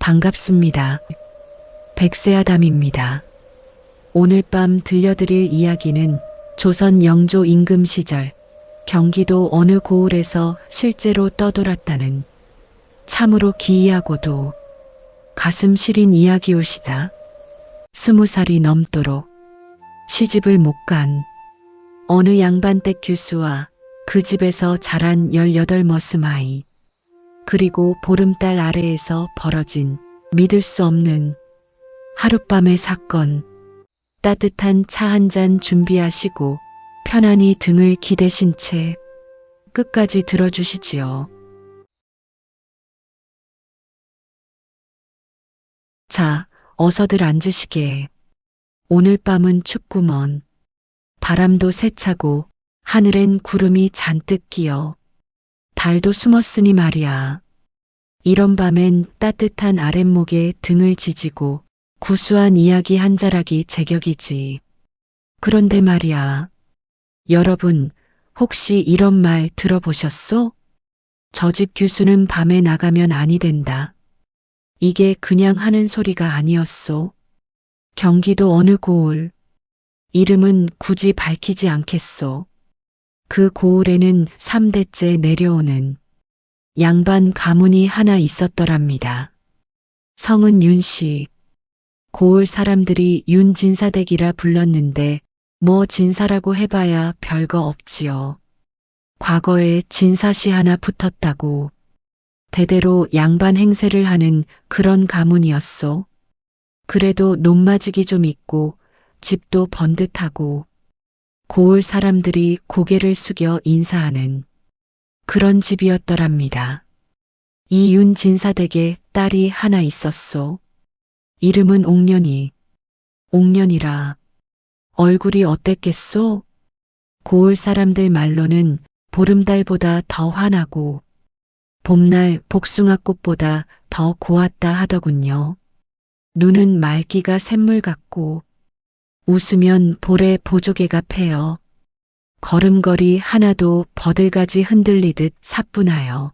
반갑습니다. 백세아담입니다. 오늘 밤 들려드릴 이야기는 조선 영조 임금 시절 경기도 어느 고을에서 실제로 떠돌았다는 참으로 기이하고도 가슴 시린 이야기올시다. 20살이 넘도록 시집을 못 간 어느 양반댁 교수와 그 집에서 자란 18머슴 아이, 그리고 보름달 아래에서 벌어진 믿을 수 없는 하룻밤의 사건. 따뜻한 차 한 잔 준비하시고 편안히 등을 기대신 채 끝까지 들어주시지요. 자, 어서들 앉으시게. 오늘 밤은 춥구먼. 바람도 세차고 하늘엔 구름이 잔뜩 끼어 달도 숨었으니 말이야. 이런 밤엔 따뜻한 아랫목에 등을 지지고 구수한 이야기 한 자락이 제격이지. 그런데 말이야. 여러분, 혹시 이런 말 들어보셨소? 저 집 교수는 밤에 나가면 아니 된다. 이게 그냥 하는 소리가 아니었소. 경기도 어느 고을, 이름은 굳이 밝히지 않겠소. 그 고을에는 3대째 내려오는 양반 가문이 하나 있었더랍니다. 성은 윤씨. 고을 사람들이 윤진사댁이라 불렀는데 뭐 진사라고 해봐야 별거 없지요. 과거에 진사씨 하나 붙었다고. 대대로 양반 행세를 하는 그런 가문이었소. 그래도 논마직이 좀 있고 집도 번듯하고 고을 사람들이 고개를 숙여 인사하는 그런 집이었더랍니다. 이 윤진사댁에 딸이 하나 있었소. 이름은 옥년이. 옥년이라. 얼굴이 어땠겠소? 고을 사람들 말로는 보름달보다 더 환하고 봄날 복숭아꽃보다 더 고왔다 하더군요. 눈은 말기가 샘물 같고 웃으면 볼에 보조개가 패여 걸음걸이 하나도 버들가지 흔들리듯 사뿐하여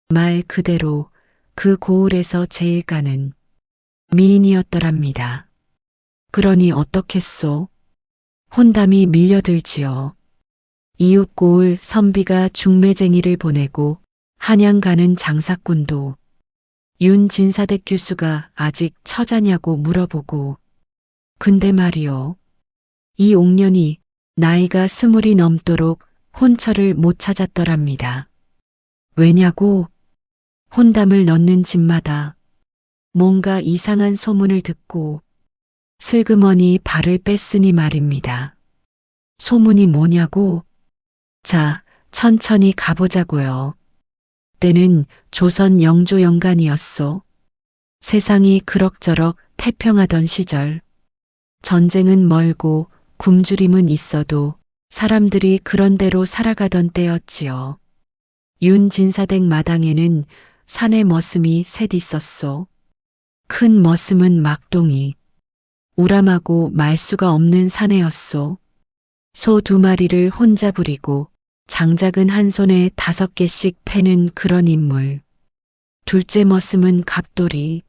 말 그대로 그 고을에서 제일 가는 미인이었더랍니다. 그러니 어떻겠소? 혼담이 밀려들지요. 이웃 고을 선비가 중매쟁이를 보내고 한양 가는 장사꾼도 윤진사댁 교수가 아직 처자냐고 물어보고, 근데 말이요. 이 옥년이 나이가 20이 넘도록 혼처를 못 찾았더랍니다. 왜냐고? 혼담을 넣는 집마다 뭔가 이상한 소문을 듣고 슬그머니 발을 뺐으니 말입니다. 소문이 뭐냐고? 자, 천천히 가보자고요. 때는 조선 영조 영간이었소. 세상이 그럭저럭 태평하던 시절. 전쟁은 멀고 굶주림은 있어도 사람들이 그런대로 살아가던 때였지요. 윤진사댁 마당에는 산의 머슴이 셋 있었소. 큰 머슴은 막동이. 우람하고 말수가 없는 사내였소. 소 2마리를 혼자 부리고 장작은 한 손에 5개씩 패는 그런 인물. 둘째 머슴은 갑돌이.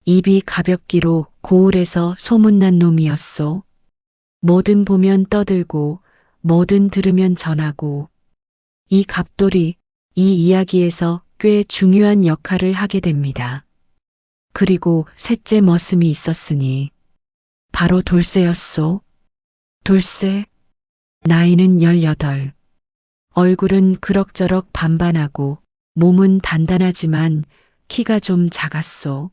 입이 가볍기로 고을에서 소문난 놈이었소. 뭐든 보면 떠들고 뭐든 들으면 전하고. 이 갑돌이 이 이야기에서 꽤 중요한 역할을 하게 됩니다. 그리고 셋째 머슴이 있었으니 바로 돌쇠였소. 돌쇠, 나이는 18. 얼굴은 그럭저럭 반반하고 몸은 단단하지만 키가 좀 작았소.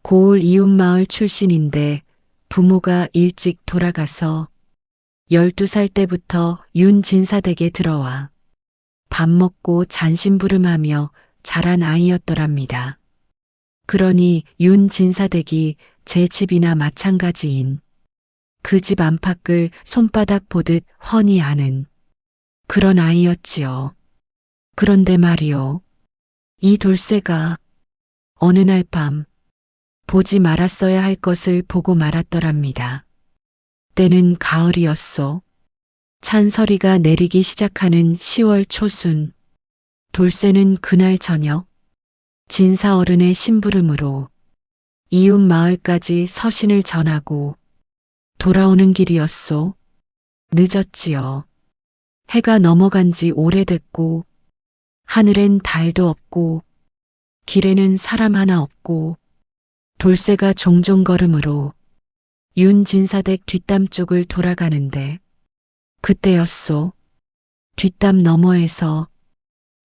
고을 이웃마을 출신인데 부모가 일찍 돌아가서 12살 때부터 윤진사댁에 들어와 밥 먹고 잔심부름하며 자란 아이였더랍니다. 그러니 윤진사댁이 제 집이나 마찬가지인 그 집 안팎을 손바닥 보듯 훤히 아는 그런 아이였지요. 그런데 말이요. 이 돌쇠가 어느 날 밤 보지 말았어야 할 것을 보고 말았더랍니다. 때는 가을이었소. 찬서리가 내리기 시작하는 10월 초순. 돌쇠는 그날 저녁 진사 어른의 심부름으로 이웃 마을까지 서신을 전하고 돌아오는 길이었소. 늦었지요. 해가 넘어간 지 오래됐고 하늘엔 달도 없고 길에는 사람 하나 없고 돌쇠가 종종 걸음으로 윤진사댁 뒷담 쪽을 돌아가는데 그때였소. 뒷담 너머에서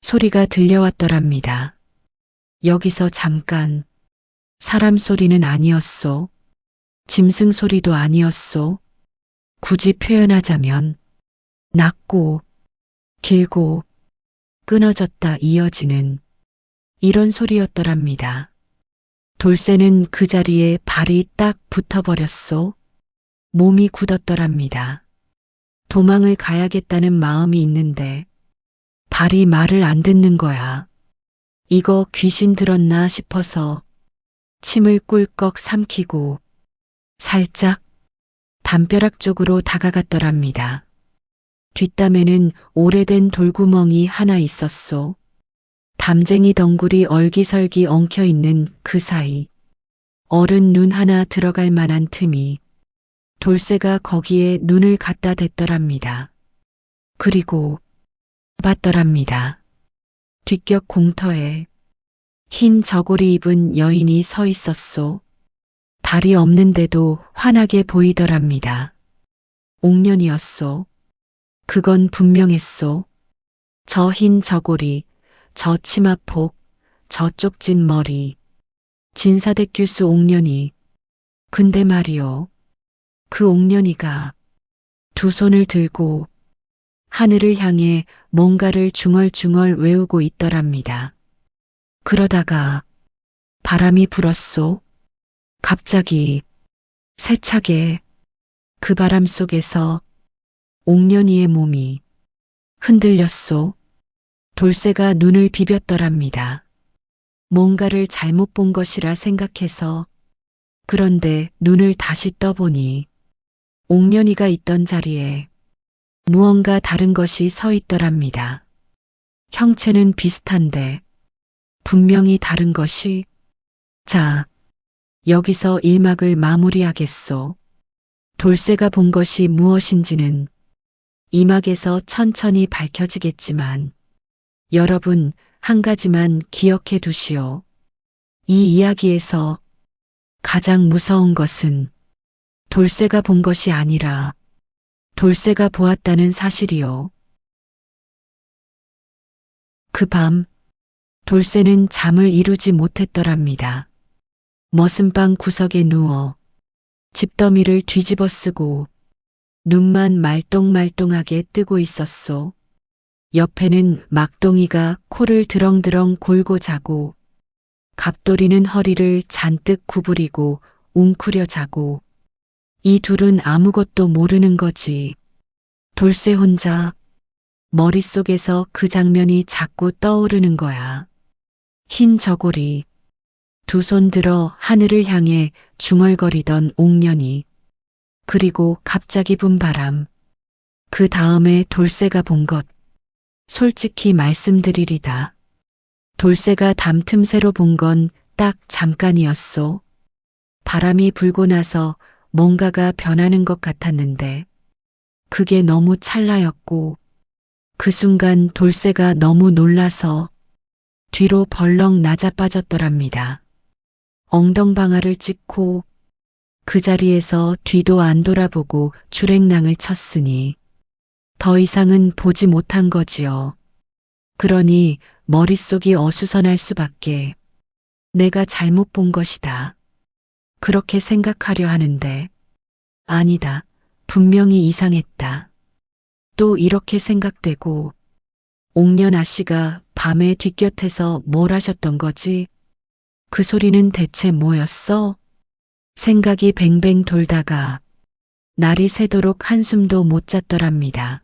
소리가 들려왔더랍니다. 여기서 잠깐. 사람 소리는 아니었소. 짐승 소리도 아니었소. 굳이 표현하자면 낮고 길고 끊어졌다 이어지는 이런 소리였더랍니다. 돌쇠는 그 자리에 발이 딱 붙어버렸소. 몸이 굳었더랍니다. 도망을 가야겠다는 마음이 있는데 발이 말을 안 듣는 거야. 이거 귀신 들었나 싶어서 침을 꿀꺽 삼키고 살짝 담벼락 쪽으로 다가갔더랍니다. 뒷담에는 오래된 돌구멍이 하나 있었소. 담쟁이 덩굴이 얼기설기 엉켜있는 그 사이 어른 눈 하나 들어갈 만한 틈이 돌쇠가 거기에 눈을 갖다 댔더랍니다. 그리고 봤더랍니다. 뒷격 공터에 흰 저고리 입은 여인이 서 있었소. 다리 없는데도 환하게 보이더랍니다. 옥년이었소. 그건 분명했소. 저 흰 저고리, 저 치마폭, 저 쪽진 머리. 진사댁 교수 옥년이. 근데 말이요. 그 옥년이가 두 손을 들고 하늘을 향해 뭔가를 중얼중얼 외우고 있더랍니다. 그러다가 바람이 불었소. 갑자기 세차게 그 바람 속에서 옥년이의 몸이 흔들렸소. 돌쇠가 눈을 비볐더랍니다. 뭔가를 잘못 본 것이라 생각해서. 그런데 눈을 다시 떠보니 옥년이가 있던 자리에 무언가 다른 것이 서 있더랍니다. 형체는 비슷한데 분명히 다른 것이. 자, 여기서 일막을 마무리하겠소. 돌쇠가 본 것이 무엇인지는 이 막에서 천천히 밝혀지겠지만 여러분 한 가지만 기억해 두시오. 이 이야기에서 가장 무서운 것은 돌쇠가 본 것이 아니라 돌쇠가 보았다는 사실이요. 그 밤 돌쇠는 잠을 이루지 못했더랍니다. 머슴방 구석에 누워 집더미를 뒤집어 쓰고 눈만 말똥말똥하게 뜨고 있었소. 옆에는 막동이가 코를 드렁드렁 골고 자고 갑돌이는 허리를 잔뜩 구부리고 웅크려 자고 이 둘은 아무것도 모르는 거지. 돌쇠 혼자 머릿속에서 그 장면이 자꾸 떠오르는 거야. 흰 저고리, 두 손 들어 하늘을 향해 중얼거리던 옥년이, 그리고 갑자기 분 바람, 그 다음에 돌쇠가 본 것. 솔직히 말씀드리리다. 돌쇠가 담 틈새로 본 건 딱 잠깐이었소. 바람이 불고 나서 뭔가가 변하는 것 같았는데 그게 너무 찰나였고 그 순간 돌쇠가 너무 놀라서 뒤로 벌렁 낮아빠졌더랍니다. 엉덩방아를 찍고 그 자리에서 뒤도 안 돌아보고 주랭랑을 쳤으니 더 이상은 보지 못한 거지요. 그러니 머릿속이 어수선할 수밖에. 내가 잘못 본 것이다. 그렇게 생각하려 하는데 아니다. 분명히 이상했다. 또 이렇게 생각되고 옥년 아씨가 밤에 뒷곁에서 뭘 하셨던 거지? 그 소리는 대체 뭐였어? 생각이 뱅뱅 돌다가 날이 새도록 한숨도 못 잤더랍니다.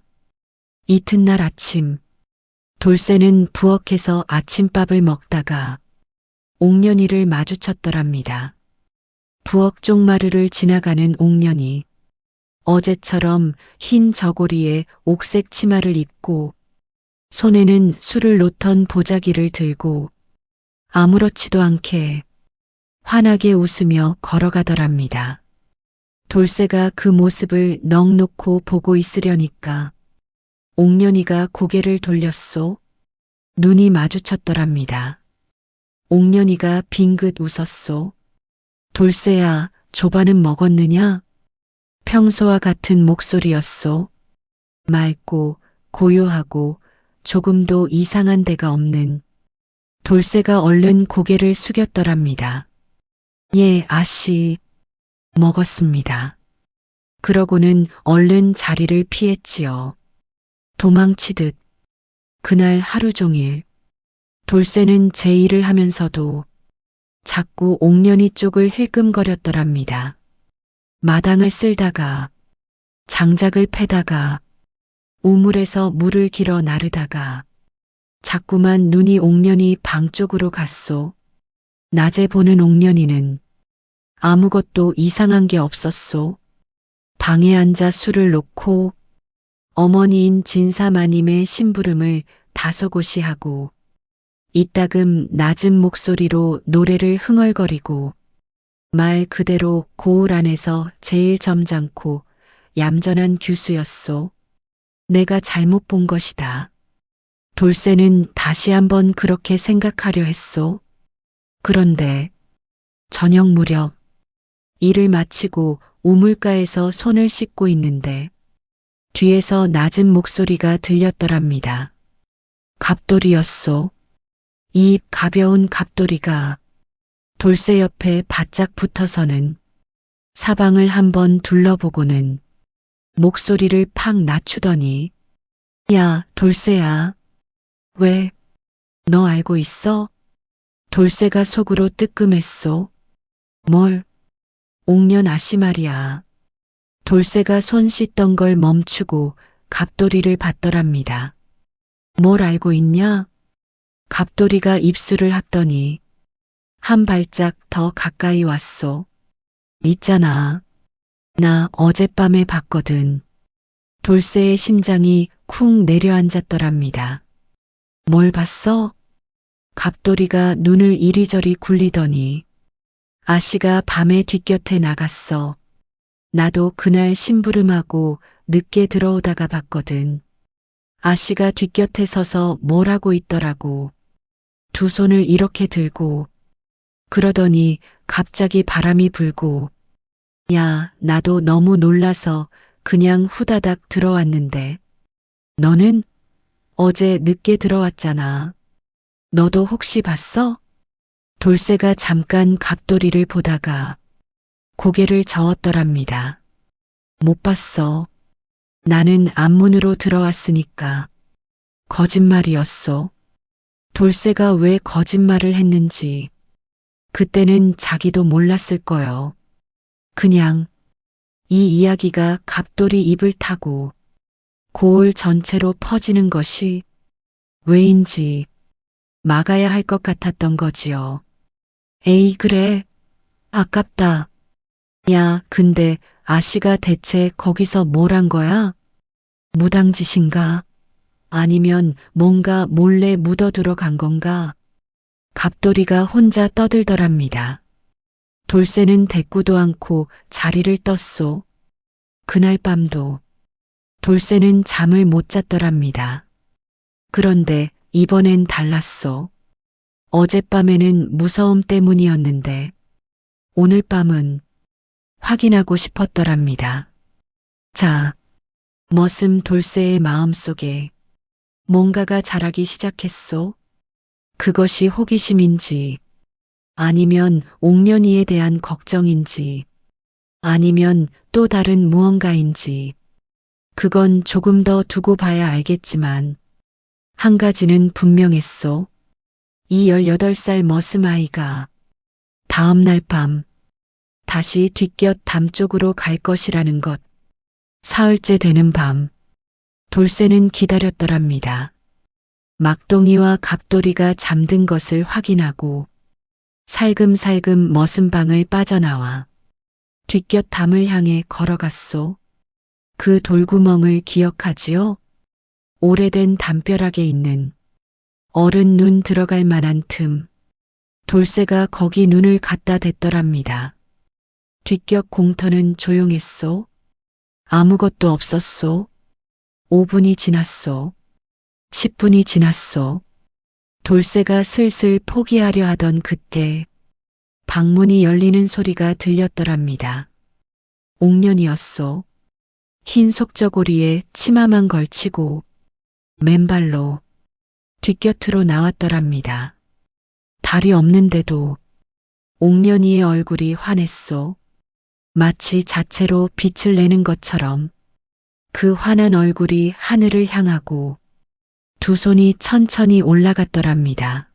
이튿날 아침 돌쇠는 부엌에서 아침밥을 먹다가 옥년이를 마주쳤더랍니다. 부엌 쪽마루를 지나가는 옥년이 어제처럼 흰 저고리에 옥색 치마를 입고 손에는 술을 놓던 보자기를 들고 아무렇지도 않게 환하게 웃으며 걸어가더랍니다. 돌쇠가 그 모습을 넋 놓고 보고 있으려니까 옥년이가 고개를 돌렸소. 눈이 마주쳤더랍니다. 옥년이가 빙긋 웃었소. 돌쇠야, 조반은 먹었느냐? 평소와 같은 목소리였소. 맑고 고요하고 조금도 이상한 데가 없는. 돌쇠가 얼른 고개를 숙였더랍니다. 예, 아씨, 먹었습니다. 그러고는 얼른 자리를 피했지요. 도망치듯 그날 하루 종일 돌쇠는 제 일을 하면서도 자꾸 옥년이 쪽을 힐끔거렸더랍니다. 마당을 쓸다가 장작을 패다가 우물에서 물을 길어 나르다가 자꾸만 눈이 옥년이 방 쪽으로 갔소. 낮에 보는 옥년이는 아무것도 이상한 게 없었소. 방에 앉아 술을 놓고 어머니인 진사마님의 심부름을 다소곳이 하고 이따금 낮은 목소리로 노래를 흥얼거리고 말 그대로 고을 안에서 제일 점잖고 얌전한 규수였소. 내가 잘못 본 것이다. 돌쇠는 다시 한번 그렇게 생각하려 했소. 그런데 저녁 무렵 일을 마치고 우물가에서 손을 씻고 있는데 뒤에서 낮은 목소리가 들렸더랍니다. 갑돌이였소. 이 가벼운 갑돌이가 돌쇠 옆에 바짝 붙어서는 사방을 한번 둘러보고는 목소리를 팍 낮추더니 야, 돌쇠야. 왜? 너 알고 있어? 돌쇠가 속으로 뜨끔했소. 뭘? 옥년 아씨 말이야. 돌쇠가 손 씻던 걸 멈추고 갑돌이를 봤더랍니다. 뭘 알고 있냐? 갑돌이가 입술을 합더니 한 발짝 더 가까이 왔소. 있잖아. 나 어젯밤에 봤거든. 돌쇠의 심장이 쿵 내려앉았더랍니다. 뭘 봤어? 갑돌이가 눈을 이리저리 굴리더니 아씨가 밤에 뒷곁에 나갔어. 나도 그날 심부름하고 늦게 들어오다가 봤거든. 아씨가 뒷곁에 서서 뭘 하고 있더라고. 두 손을 이렇게 들고 그러더니 갑자기 바람이 불고 야, 나도 너무 놀라서 그냥 후다닥 들어왔는데 너는 어제 늦게 들어왔잖아. 너도 혹시 봤어? 돌쇠가 잠깐 갑돌이를 보다가 고개를 저었더랍니다. 못 봤어. 나는 앞문으로 들어왔으니까. 거짓말이었어. 돌쇠가 왜 거짓말을 했는지 그때는 자기도 몰랐을 거요. 그냥 이 이야기가 갑돌이 입을 타고 고을 전체로 퍼지는 것이 왜인지 막아야 할 것 같았던 거지요. 에이, 그래. 아깝다. 야, 근데 아씨가 대체 거기서 뭘 한 거야? 무당짓인가? 아니면 뭔가 몰래 묻어 들어간 건가? 갑돌이가 혼자 떠들더랍니다. 돌쇠는 대꾸도 않고 자리를 떴소. 그날 밤도 돌쇠는 잠을 못 잤더랍니다. 그런데 이번엔 달랐소. 어젯밤에는 무서움 때문이었는데 오늘 밤은 확인하고 싶었더랍니다. 자, 머슴 돌쇠의 마음속에 뭔가가 자라기 시작했소. 그것이 호기심인지 아니면 옥년이에 대한 걱정인지 아니면 또 다른 무언가인지 그건 조금 더 두고 봐야 알겠지만 한 가지는 분명했소. 이 18살 머슴 아이가 다음 날 밤 다시 뒷곁 담 쪽으로 갈 것이라는 것. 사흘째 되는 밤 돌쇠는 기다렸더랍니다. 막동이와 갑돌이가 잠든 것을 확인하고 살금살금 머슴방을 빠져나와 뒷곁 담을 향해 걸어갔소. 그 돌구멍을 기억하지요? 오래된 담벼락에 있는 어른 눈 들어갈 만한 틈. 돌쇠가 거기 눈을 갖다 댔더랍니다. 뒷격 공터는 조용했소. 아무것도 없었소. 5분이 지났소. 10분이 지났소. 돌쇠가 슬슬 포기하려 하던 그때 방문이 열리는 소리가 들렸더랍니다. 옥년이었소. 흰 속저고리에 치마만 걸치고 맨발로 뒷곁으로 나왔더랍니다. 발이 없는데도 옥년이의 얼굴이 환했소. 마치 자체로 빛을 내는 것처럼 그 환한 얼굴이 하늘을 향하고 두 손이 천천히 올라갔더랍니다.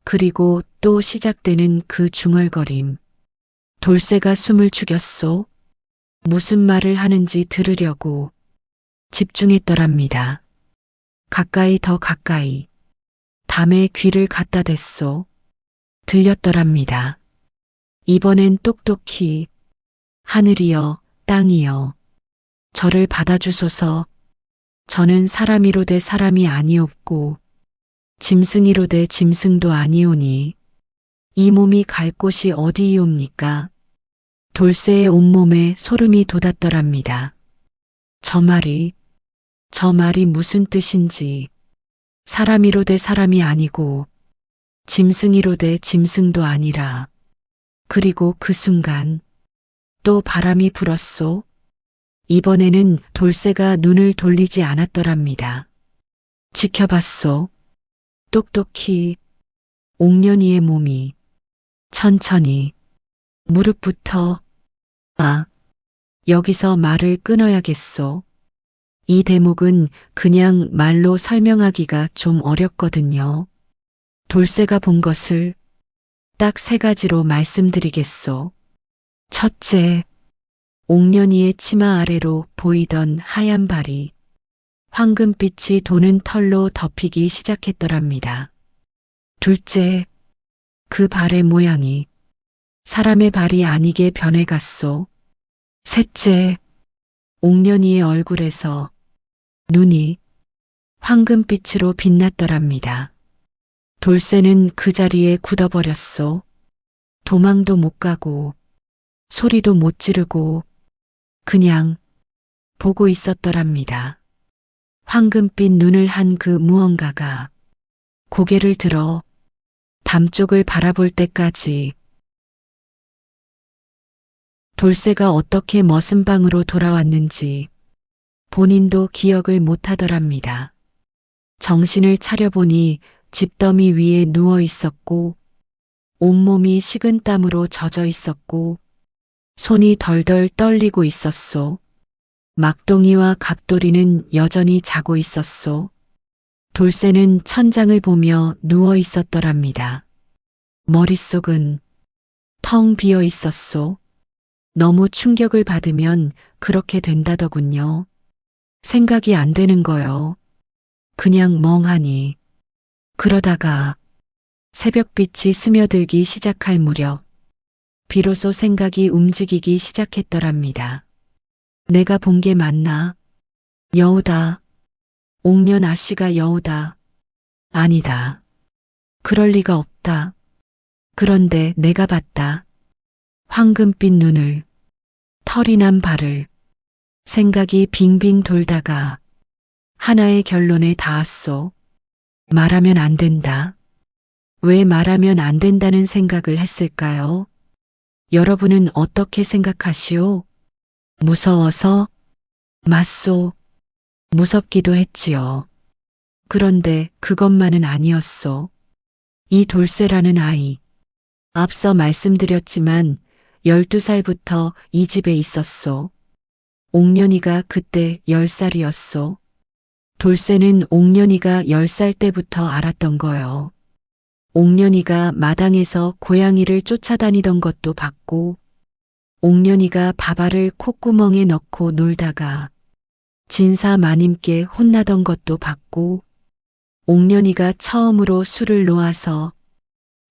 그리고 또 시작되는 그 중얼거림. 돌쇠가 숨을 죽였소. 무슨 말을 하는지 들으려고 집중했더랍니다. 가까이 더 가까이. 담에 귀를 갖다 댔소. 들렸더랍니다. 이번엔 똑똑히 하늘이여 땅이여 저를 받아주소서. 저는 사람이로되 사람이 아니옵고 짐승이로되 짐승도 아니오니 이 몸이 갈 곳이 어디이옵니까? 돌쇠의 온몸에 소름이 돋았더랍니다. 저 말이 무슨 뜻인지 사람이로되 사람이 아니고 짐승이로되 짐승도 아니라. 그리고 그 순간 또 바람이 불었소. 이번에는 돌쇠가 눈을 돌리지 않았더랍니다. 지켜봤소. 똑똑히 옥년이의 몸이 천천히 무릎부터 여기서 말을 끊어야겠소. 이 대목은 그냥 말로 설명하기가 좀 어렵거든요. 돌쇠가 본 것을 딱 3가지로 말씀드리겠소. 첫째, 옥년이의 치마 아래로 보이던 하얀 발이 황금빛이 도는 털로 덮이기 시작했더랍니다. 둘째, 그 발의 모양이 사람의 발이 아니게 변해갔소. 셋째, 옥년이의 얼굴에서 눈이 황금빛으로 빛났더랍니다. 돌쇠는 그 자리에 굳어버렸소. 도망도 못 가고 소리도 못 지르고 그냥 보고 있었더랍니다. 황금빛 눈을 한 그 무언가가 고개를 들어 담 쪽을 바라볼 때까지. 돌쇠가 어떻게 머슴방으로 돌아왔는지 본인도 기억을 못하더랍니다. 정신을 차려보니 집더미 위에 누워 있었고 온몸이 식은땀으로 젖어 있었고 손이 덜덜 떨리고 있었소. 막동이와 갑돌이는 여전히 자고 있었소. 돌쇠는 천장을 보며 누워 있었더랍니다. 머릿속은 텅 비어 있었소. 너무 충격을 받으면 그렇게 된다더군요. 생각이 안 되는 거요. 그냥 멍하니. 그러다가 새벽빛이 스며들기 시작할 무렵 비로소 생각이 움직이기 시작했더랍니다. 내가 본 게 맞나? 여우다. 옥년 아씨가 여우다. 아니다. 그럴 리가 없다. 그런데 내가 봤다. 황금빛 눈을, 털이 난 발을. 생각이 빙빙 돌다가 하나의 결론에 닿았소. 말하면 안 된다. 왜 말하면 안 된다는 생각을 했을까요? 여러분은 어떻게 생각하시오? 무서워서? 맞소. 무섭기도 했지요. 그런데 그것만은 아니었소. 이 돌쇠라는 아이. 앞서 말씀드렸지만 12살부터 이 집에 있었소. 옥년이가 그때 10살이었소. 돌쇠는 옥년이가 10살 때부터 알았던 거요. 옥년이가 마당에서 고양이를 쫓아다니던 것도 봤고, 옥년이가 밥알을 콧구멍에 넣고 놀다가 진사 마님께 혼나던 것도 봤고, 옥년이가 처음으로 술을 놓아서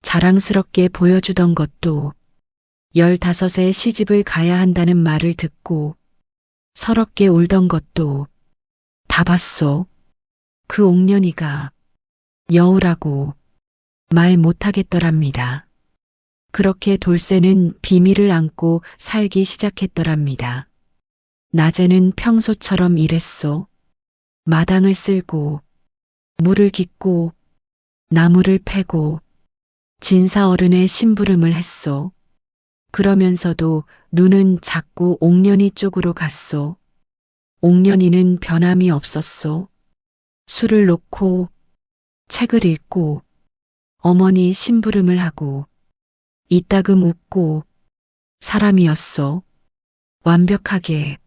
자랑스럽게 보여주던 것도 15에 시집을 가야 한다는 말을 듣고 서럽게 울던 것도 다 봤소. 그 옥년이가 여우라고 말 못하겠더랍니다. 그렇게 돌쇠는 비밀을 안고 살기 시작했더랍니다. 낮에는 평소처럼 일했소. 마당을 쓸고, 물을 깃고, 나무를 패고, 진사 어른의 심부름을 했소. 그러면서도 눈은 자꾸 옥년이 쪽으로 갔소. 옥년이는 변함이 없었소. 술을 놓고, 책을 읽고, 어머니 심부름을 하고, 이따금 웃고, 사람이었소. 완벽하게.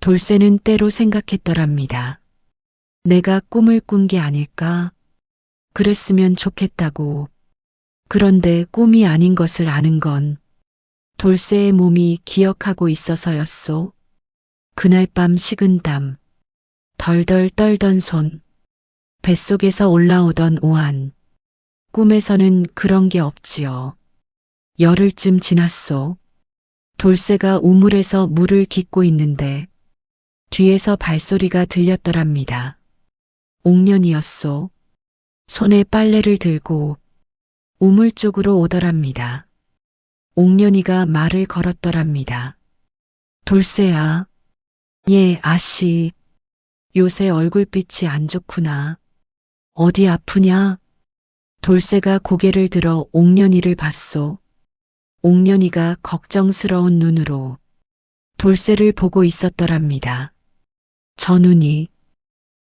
돌쇠는 때로 생각했더랍니다. 내가 꿈을 꾼 게 아닐까? 그랬으면 좋겠다고. 그런데 꿈이 아닌 것을 아는 건 돌쇠의 몸이 기억하고 있어서였소. 그날 밤 식은 땀, 덜덜 떨던 손, 뱃속에서 올라오던 오한. 꿈에서는 그런 게 없지요. 열흘쯤 지났소. 돌쇠가 우물에서 물을 깃고 있는데 뒤에서 발소리가 들렸더랍니다. 옥년이었소. 손에 빨래를 들고 우물 쪽으로 오더랍니다. 옥년이가 말을 걸었더랍니다. 돌쇠야. 예, 아씨. 요새 얼굴빛이 안 좋구나. 어디 아프냐? 돌쇠가 고개를 들어 옥년이를 봤소. 옥년이가 걱정스러운 눈으로 돌쇠를 보고 있었더랍니다. 저 눈이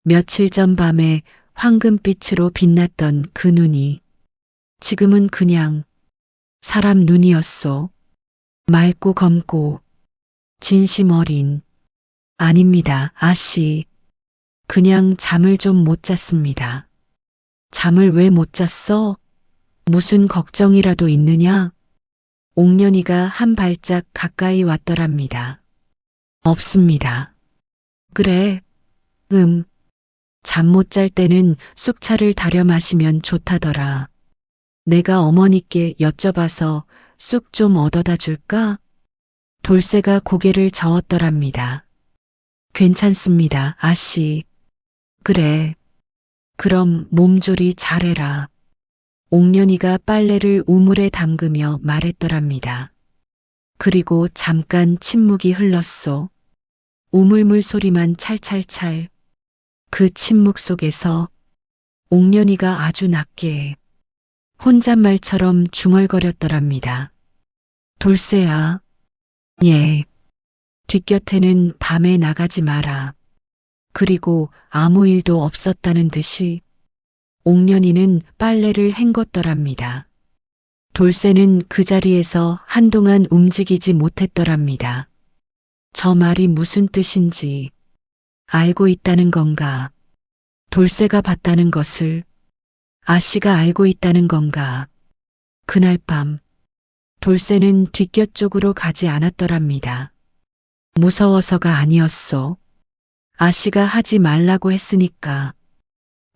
며칠 전 밤에 황금빛으로 빛났던 그 눈이 지금은 그냥 사람 눈이었소. 맑고 검고 진심 어린. 아닙니다, 아씨. 그냥 잠을 좀 못 잤습니다. 잠을 왜 못 잤어? 무슨 걱정이라도 있느냐? 옥년이가 한 발짝 가까이 왔더랍니다. 없습니다. 그래, 잠 못 잘 때는 쑥차를 달여 마시면 좋다더라. 내가 어머니께 여쭤봐서 쑥 좀 얻어다 줄까? 돌쇠가 고개를 저었더랍니다. 괜찮습니다, 아씨. 그래. 그럼 몸조리 잘해라. 옥년이가 빨래를 우물에 담그며 말했더랍니다. 그리고 잠깐 침묵이 흘렀소. 우물물 소리만 찰찰찰. 그 침묵 속에서 옥년이가 아주 낮게 혼잣말처럼 중얼거렸더랍니다. 돌쇠야. 예. 뒷곁에는 밤에 나가지 마라. 그리고 아무 일도 없었다는 듯이 옥년이는 빨래를 헹궜더랍니다. 돌쇠는 그 자리에서 한동안 움직이지 못했더랍니다. 저 말이 무슨 뜻인지 알고 있다는 건가? 돌쇠가 봤다는 것을 아씨가 알고 있다는 건가? 그날 밤 돌쇠는 뒷곁 쪽으로 가지 않았더랍니다. 무서워서가 아니었소. 아씨가 하지 말라고 했으니까.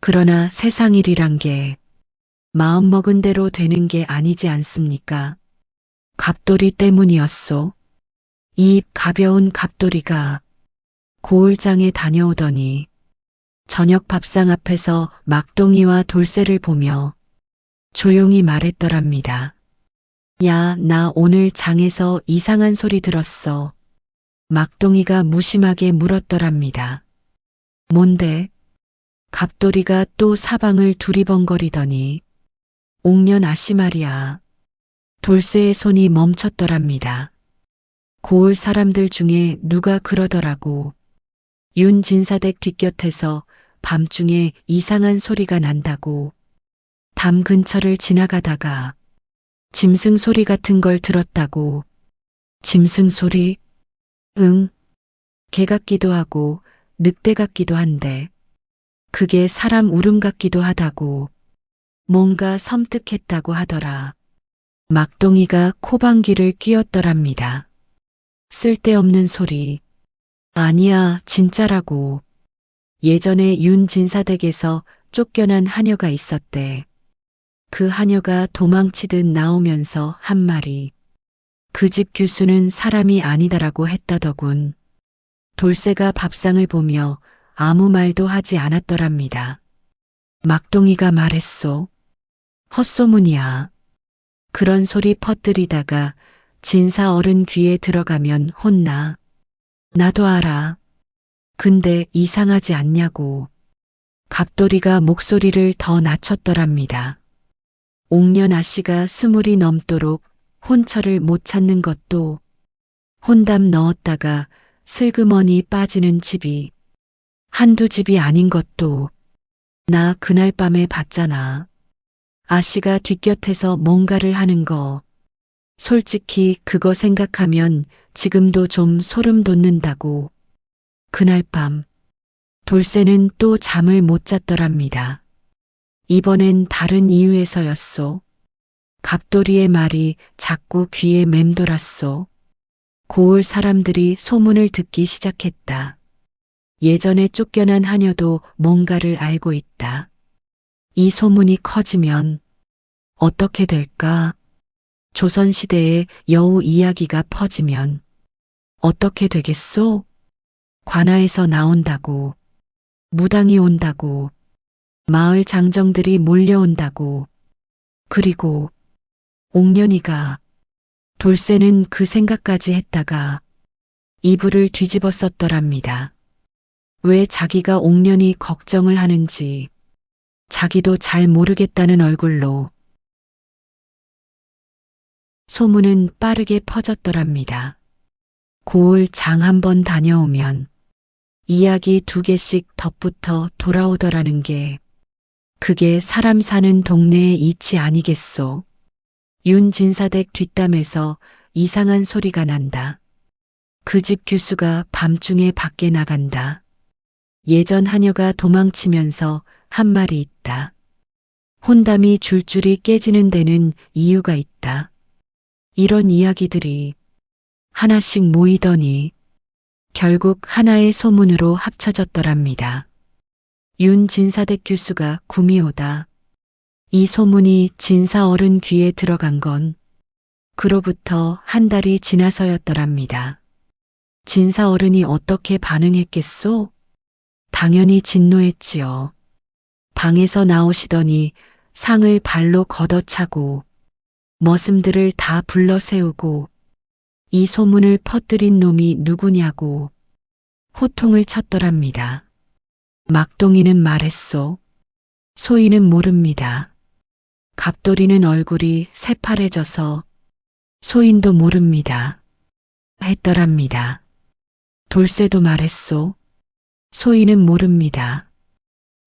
그러나 세상 일이란 게 마음먹은 대로 되는 게 아니지 않습니까? 갑돌이 때문이었소. 이 가벼운 갑돌이가 고을장에 다녀오더니 저녁 밥상 앞에서 막동이와 돌쇠를 보며 조용히 말했더랍니다. 야, 나 오늘 장에서 이상한 소리 들었어. 막동이가 무심하게 물었더랍니다. 뭔데? 갑돌이가 또 사방을 두리번거리더니 옥년 아씨 말이야. 돌쇠의 손이 멈췄더랍니다. 고을 사람들 중에 누가 그러더라고. 윤진사댁 뒷곁에서 밤중에 이상한 소리가 난다고. 담 근처를 지나가다가 짐승 소리 같은 걸 들었다고. 짐승 소리? 응. 개 같기도 하고 늑대 같기도 한데 그게 사람 울음 같기도 하다고. 뭔가 섬뜩했다고 하더라. 막동이가 코방귀를 뀌었더랍니다. 쓸데없는 소리. 아니야, 진짜라고. 예전에 윤진사댁에서 쫓겨난 하녀가 있었대. 그 하녀가 도망치듯 나오면서 한 말이 그 집 교수는 사람이 아니다라고 했다더군. 돌쇠가 밥상을 보며 아무 말도 하지 않았더랍니다. 막동이가 말했소. 헛소문이야. 그런 소리 퍼뜨리다가 진사 어른 귀에 들어가면 혼나. 나도 알아. 근데 이상하지 않냐고. 갑돌이가 목소리를 더 낮췄더랍니다. 옥년 아씨가 20이 넘도록 혼처를 못 찾는 것도 혼담 넣었다가 슬그머니 빠지는 집이 한두 집이 아닌 것도 나 그날 밤에 봤잖아. 아씨가 뒷곁에서 뭔가를 하는 거. 솔직히 그거 생각하면 지금도 좀 소름 돋는다고. 그날 밤 돌쇠는 또 잠을 못 잤더랍니다. 이번엔 다른 이유에서였소. 갑돌이의 말이 자꾸 귀에 맴돌았소. 고을 사람들이 소문을 듣기 시작했다. 예전에 쫓겨난 하녀도 뭔가를 알고 있다. 이 소문이 커지면 어떻게 될까? 조선시대의 여우 이야기가 퍼지면 어떻게 되겠소? 관아에서 나온다고, 무당이 온다고, 마을 장정들이 몰려온다고, 그리고 옥년이가 돌쇠는 그 생각까지 했다가 이불을 뒤집어 썼더랍니다. 왜 자기가 옥년이 걱정을 하는지 자기도 잘 모르겠다는 얼굴로. 소문은 빠르게 퍼졌더랍니다. 고을 장 한 번 다녀오면 이야기 2개씩 덧붙어 돌아오더라는 게 그게 사람 사는 동네의 이치 아니겠소. 윤진사댁 뒷담에서 이상한 소리가 난다. 그 집 규수가 밤중에 밖에 나간다. 예전 하녀가 도망치면서 한 말이 있다. 혼담이 줄줄이 깨지는 데는 이유가 있다. 이런 이야기들이 하나씩 모이더니 결국 하나의 소문으로 합쳐졌더랍니다. 윤진사댁 규수가 구미호다. 이 소문이 진사 어른 귀에 들어간 건 그로부터 한 달이 지나서였더랍니다. 진사 어른이 어떻게 반응했겠소? 당연히 진노했지요. 방에서 나오시더니 상을 발로 걷어차고 머슴들을 다 불러 세우고 이 소문을 퍼뜨린 놈이 누구냐고 호통을 쳤더랍니다. 막동이는 말했소. 소인은 모릅니다. 갑돌이는 얼굴이 새파래져서 소인도 모릅니다. 했더랍니다. 돌쇠도 말했소. 소인은 모릅니다.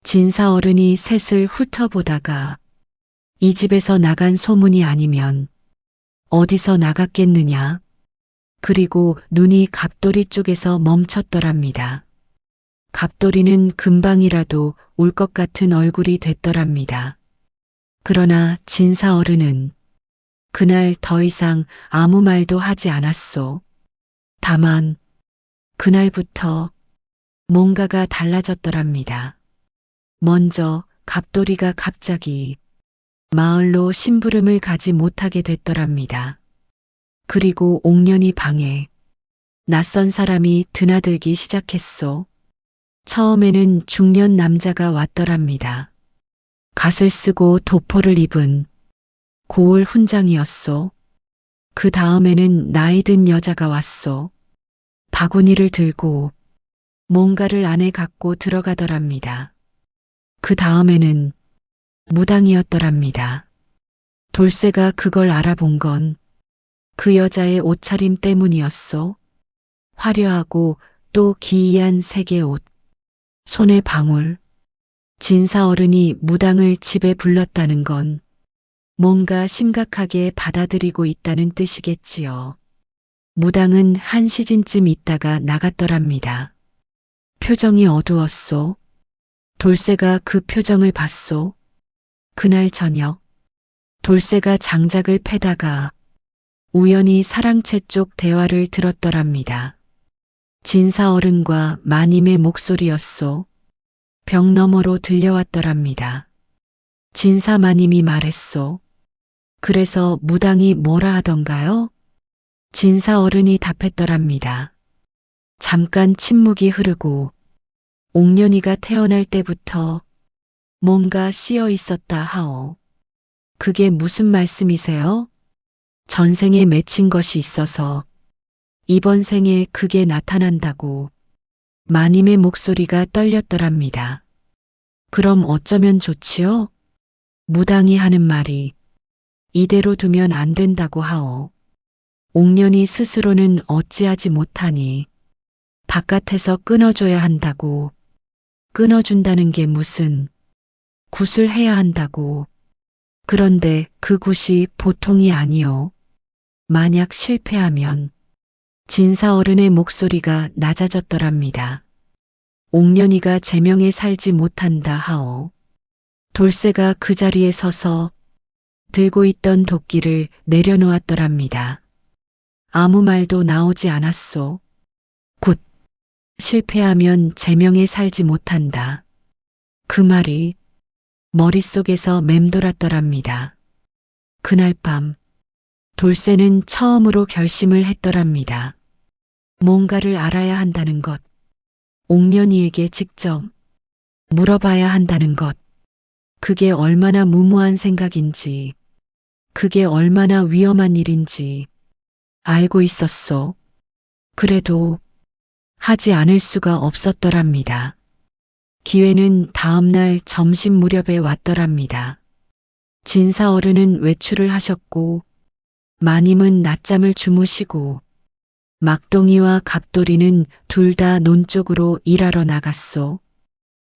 진사 어른이 셋을 훑어보다가 이 집에서 나간 소문이 아니면 어디서 나갔겠느냐. 그리고 눈이 갑돌이 쪽에서 멈췄더랍니다. 갑돌이는 금방이라도 울 것 같은 얼굴이 됐더랍니다. 그러나 진사 어른은 그날 더 이상 아무 말도 하지 않았소. 다만 그날부터 뭔가가 달라졌더랍니다. 먼저 갑돌이가 갑자기 마을로 심부름을 가지 못하게 됐더랍니다. 그리고 옥년이 방에 낯선 사람이 드나들기 시작했소. 처음에는 중년 남자가 왔더랍니다. 갓을 쓰고 도포를 입은 고을 훈장이었소. 그 다음에는 나이 든 여자가 왔소. 바구니를 들고 뭔가를 안에 갖고 들어가더랍니다. 그 다음에는 무당이었더랍니다. 돌쇠가 그걸 알아본 건 그 여자의 옷차림 때문이었소. 화려하고 또 기이한 색의 옷, 손에 방울. 진사 어른이 무당을 집에 불렀다는 건 뭔가 심각하게 받아들이고 있다는 뜻이겠지요. 무당은 한 시즌쯤 있다가 나갔더랍니다. 표정이 어두웠소. 돌쇠가 그 표정을 봤소. 그날 저녁 돌쇠가 장작을 패다가 우연히 사랑채 쪽 대화를 들었더랍니다. 진사 어른과 마님의 목소리였소. 벽 너머로 들려왔더랍니다. 진사 마님이 말했소. 그래서 무당이 뭐라 하던가요? 진사 어른이 답했더랍니다. 잠깐 침묵이 흐르고 옥년이가 태어날 때부터 뭔가 씌어 있었다 하오. 그게 무슨 말씀이세요? 전생에 맺힌 것이 있어서 이번 생에 그게 나타난다고 마님의 목소리가 떨렸더랍니다. 그럼 어쩌면 좋지요? 무당이 하는 말이 이대로 두면 안 된다고 하오. 옥년이 스스로는 어찌하지 못하니 바깥에서 끊어줘야 한다고. 끊어준다는 게 무슨 굿을 해야 한다고. 그런데 그 굿이 보통이 아니오. 만약 실패하면 진사어른의 목소리가 낮아졌더랍니다. 옥년이가 제명에 살지 못한다 하오. 돌쇠가 그 자리에 서서 들고 있던 도끼를 내려놓았더랍니다. 아무 말도 나오지 않았소. 굿. 실패하면 제명에 살지 못한다. 그 말이 머릿속에서 맴돌았더랍니다. 그날 밤 돌쇠는 처음으로 결심을 했더랍니다. 뭔가를 알아야 한다는 것. 옥년이에게 직접 물어봐야 한다는 것. 그게 얼마나 무모한 생각인지, 그게 얼마나 위험한 일인지 알고 있었소. 그래도 하지 않을 수가 없었더랍니다. 기회는 다음날 점심 무렵에 왔더랍니다. 진사어른은 외출을 하셨고 마님은 낮잠을 주무시고 막동이와 갑돌이는 둘 다 논 쪽으로 일하러 나갔소.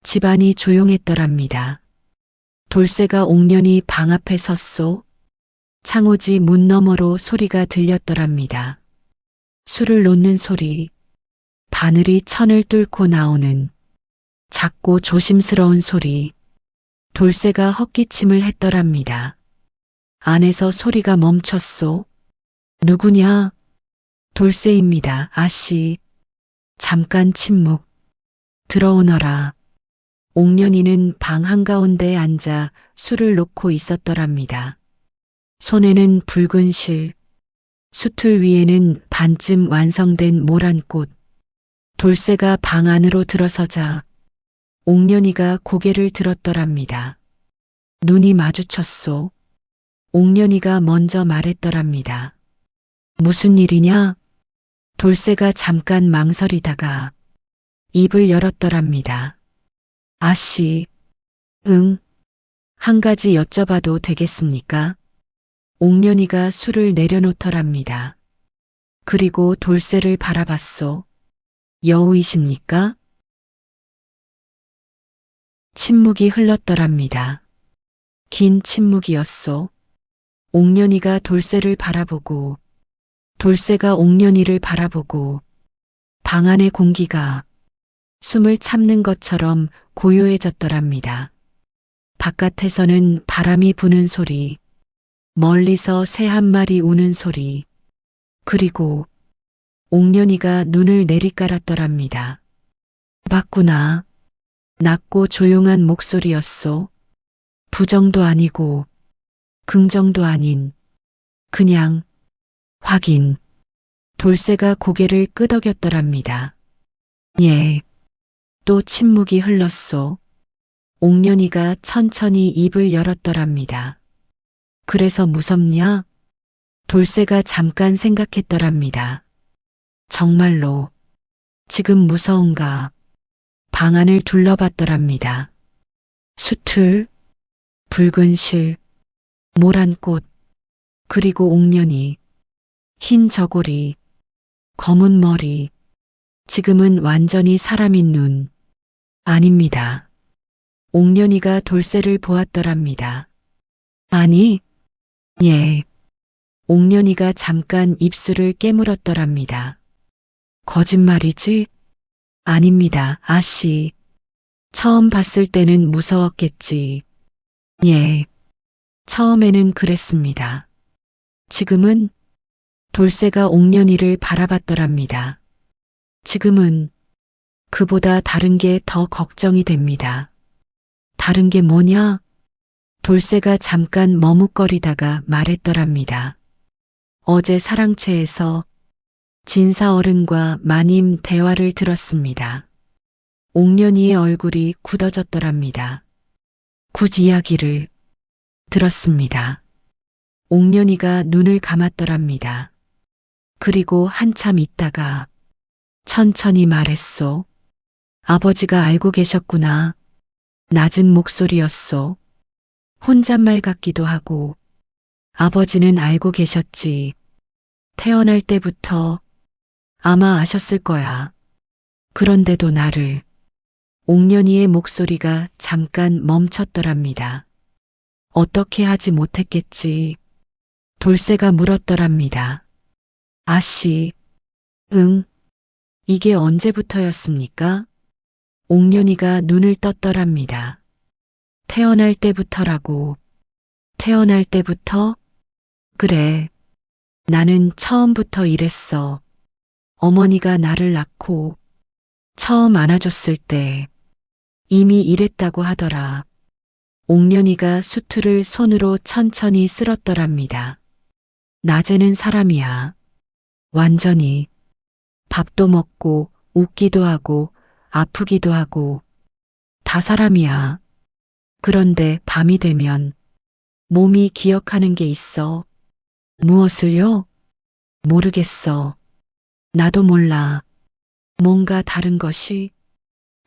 집안이 조용했더랍니다. 돌쇠가 옥년이 방 앞에 섰소. 창호지 문 너머로 소리가 들렸더랍니다. 술을 놓는 소리, 바늘이 천을 뚫고 나오는 작고 조심스러운 소리. 돌쇠가 헛기침을 했더랍니다. 안에서 소리가 멈췄소. 누구냐? 돌쇠입니다. 아씨. 잠깐 침묵. 들어오너라. 옥년이는 방 한가운데에 앉아 술을 놓고 있었더랍니다. 손에는 붉은 실, 수틀 위에는 반쯤 완성된 모란 꽃. 돌쇠가 방 안으로 들어서자 옥년이가 고개를 들었더랍니다. 눈이 마주쳤소. 옥년이가 먼저 말했더랍니다. 무슨 일이냐? 돌쇠가 잠깐 망설이다가 입을 열었더랍니다. 아씨, 응, 한 가지 여쭤봐도 되겠습니까? 옥년이가 술을 내려놓더랍니다. 그리고 돌쇠를 바라봤소. 여우이십니까? 침묵이 흘렀더랍니다. 긴 침묵이었소. 옥년이가 돌쇠를 바라보고 돌쇠가 옥년이를 바라보고 방 안의 공기가 숨을 참는 것처럼 고요해졌더랍니다. 바깥에서는 바람이 부는 소리, 멀리서 새 한 마리 우는 소리, 그리고 옥년이가 눈을 내리깔았더랍니다. 봤구나. 낮고 조용한 목소리였소. 부정도 아니고 긍정도 아닌 그냥 확인. 돌쇠가 고개를 끄덕였더랍니다. 예. 또 침묵이 흘렀소. 옥년이가 천천히 입을 열었더랍니다. 그래서 무섭냐? 돌쇠가 잠깐 생각했더랍니다. 정말로 지금 무서운가? 방 안을 둘러봤더랍니다. 수틀, 붉은 실, 모란 꽃, 그리고 옥년이, 흰 저고리, 검은 머리, 지금은 완전히 사람인 눈. 아닙니다. 옥년이가 돌쇠를 보았더랍니다. 아니, 예. 옥년이가 잠깐 입술을 깨물었더랍니다. 거짓말이지? 아닙니다, 아씨. 처음 봤을 때는 무서웠겠지. 예. 처음에는 그랬습니다. 지금은 돌쇠가 옥년이를 바라봤더랍니다. 지금은 그보다 다른 게 더 걱정이 됩니다. 다른 게 뭐냐? 돌쇠가 잠깐 머뭇거리다가 말했더랍니다. 어제 사랑채에서 진사어른과 마님 대화를 들었습니다. 옥년이의 얼굴이 굳어졌더랍니다. 굿 이야기를 들었습니다. 옥년이가 눈을 감았더랍니다. 그리고 한참 있다가 천천히 말했소. 아버지가 알고 계셨구나. 낮은 목소리였소. 혼잣말 같기도 하고 아버지는 알고 계셨지. 태어날 때부터 아마 아셨을 거야. 그런데도 나를. 옥년이의 목소리가 잠깐 멈췄더랍니다. 어떻게 하지 못했겠지. 돌쇠가 물었더랍니다. 아씨, 응, 이게 언제부터였습니까? 옥년이가 눈을 떴더랍니다. 태어날 때부터라고. 태어날 때부터? 그래. 나는 처음부터 이랬어. 어머니가 나를 낳고 처음 안아줬을 때 이미 이랬다고 하더라. 옥년이가 수트를 손으로 천천히 쓸었더랍니다. 낮에는 사람이야. 완전히. 밥도 먹고 웃기도 하고 아프기도 하고 다 사람이야. 그런데 밤이 되면 몸이 기억하는 게 있어. 무엇을요? 모르겠어. 나도 몰라. 뭔가 다른 것이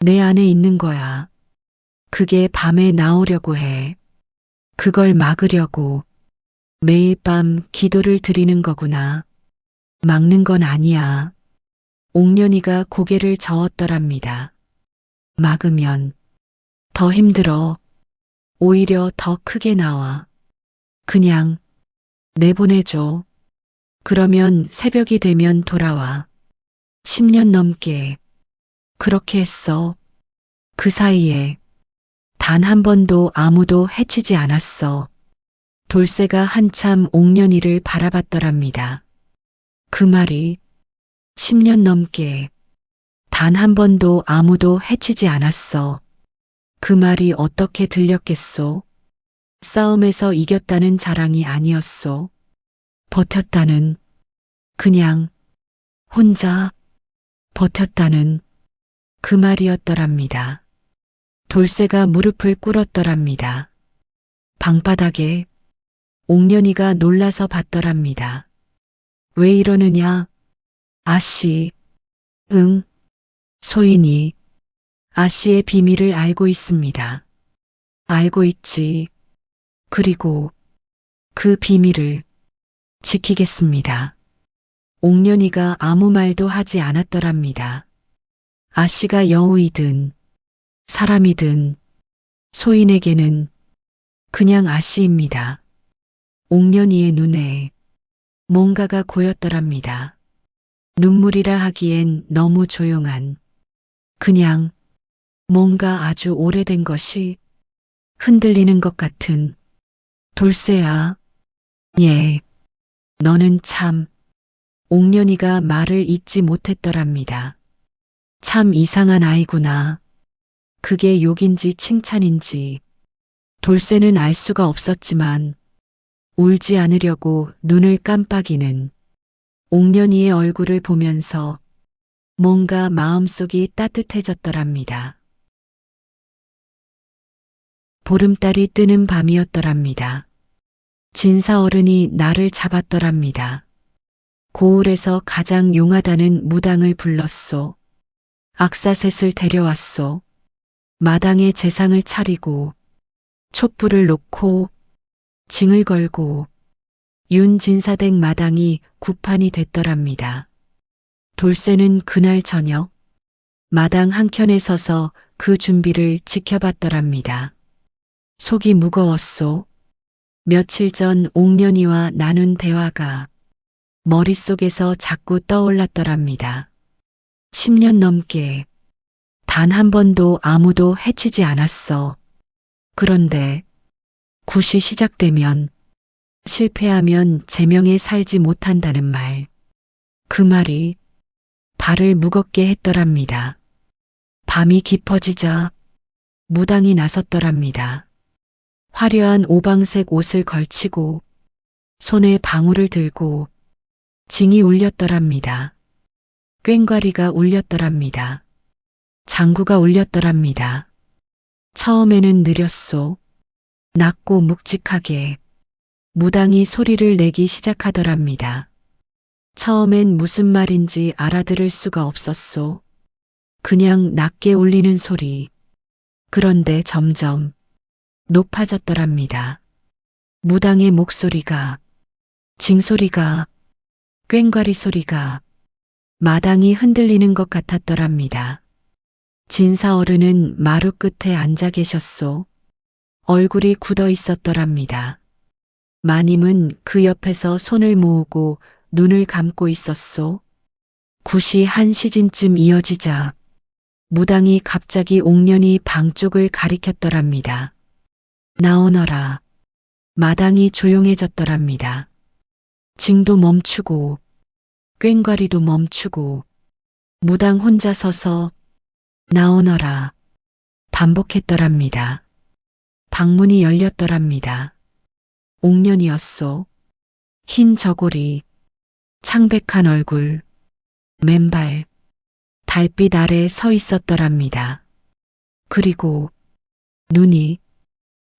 내 안에 있는 거야. 그게 밤에 나오려고 해. 그걸 막으려고 매일 밤 기도를 드리는 거구나. 막는 건 아니야. 옥년이가 고개를 저었더랍니다. 막으면 더 힘들어. 오히려 더 크게 나와. 그냥 내보내줘. 그러면 새벽이 되면 돌아와. 10년 넘게 그렇게 했어. 그 사이에 단 한 번도 아무도 해치지 않았어. 돌쇠가 한참 옥년이를 바라봤더랍니다. 그 말이 10년 넘게 단 한 번도 아무도 해치지 않았어. 그 말이 어떻게 들렸겠소? 싸움에서 이겼다는 자랑이 아니었소. 버텼다는, 그냥 혼자 버텼다는 그 말이었더랍니다. 돌쇠가 무릎을 꿇었더랍니다. 방바닥에 옥년이가 놀라서 봤더랍니다. 왜 이러느냐? 아씨, 응, 소인이 아씨의 비밀을 알고 있습니다. 알고 있지. 그리고 그 비밀을 지키겠습니다. 옥년이가 아무 말도 하지 않았더랍니다. 아씨가 여우이든 사람이든 소인에게는 그냥 아씨입니다. 옥년이의 눈에 뭔가가 고였더랍니다. 눈물이라 하기엔 너무 조용한 그냥 뭔가 아주 오래된 것이 흔들리는 것 같은 돌쇠야. 예, 너는 참. 옥년이가 말을 잇지 못했더랍니다. 참 이상한 아이구나. 그게 욕인지 칭찬인지 돌쇠는 알 수가 없었지만 울지 않으려고 눈을 깜빡이는 옥년이의 얼굴을 보면서 뭔가 마음속이 따뜻해졌더랍니다. 보름달이 뜨는 밤이었더랍니다. 진사어른이 나를 잡았더랍니다. 고을에서 가장 용하다는 무당을 불렀소. 악사셋을 데려왔소. 마당에 제상을 차리고 촛불을 놓고 징을 걸고 윤진사댁 마당이 구판이 됐더랍니다. 돌쇠는 그날 저녁 마당 한켠에 서서 그 준비를 지켜봤더랍니다. 속이 무거웠소. 며칠 전 옥년이와 나눈 대화가 머릿속에서 자꾸 떠올랐더랍니다. 10년 넘게 단 한 번도 아무도 해치지 않았어. 그런데 굿이 시작되면 실패하면 제명에 살지 못한다는 말. 그 말이 발을 무겁게 했더랍니다. 밤이 깊어지자 무당이 나섰더랍니다. 화려한 오방색 옷을 걸치고 손에 방울을 들고 징이 울렸더랍니다. 꽹과리가 울렸더랍니다. 장구가 울렸더랍니다. 처음에는 느렸소. 낮고 묵직하게 무당이 소리를 내기 시작하더랍니다. 처음엔 무슨 말인지 알아들을 수가 없었소. 그냥 낮게 울리는 소리. 그런데 점점 높아졌더랍니다. 무당의 목소리가, 징소리가, 꽹과리 소리가 마당이 흔들리는 것 같았더랍니다. 진사어른은 마루 끝에 앉아 계셨소. 얼굴이 굳어 있었더랍니다. 마님은 그 옆에서 손을 모으고 눈을 감고 있었소. 굿이 한 시즌쯤 이어지자 무당이 갑자기 옥년이 방 쪽을 가리켰더랍니다. 나오너라. 마당이 조용해졌더랍니다. 징도 멈추고 꽹과리도 멈추고 무당 혼자 서서 나오너라 반복했더랍니다. 방문이 열렸더랍니다. 옥년이었소. 흰 저고리, 창백한 얼굴, 맨발, 달빛 아래 서 있었더랍니다. 그리고 눈이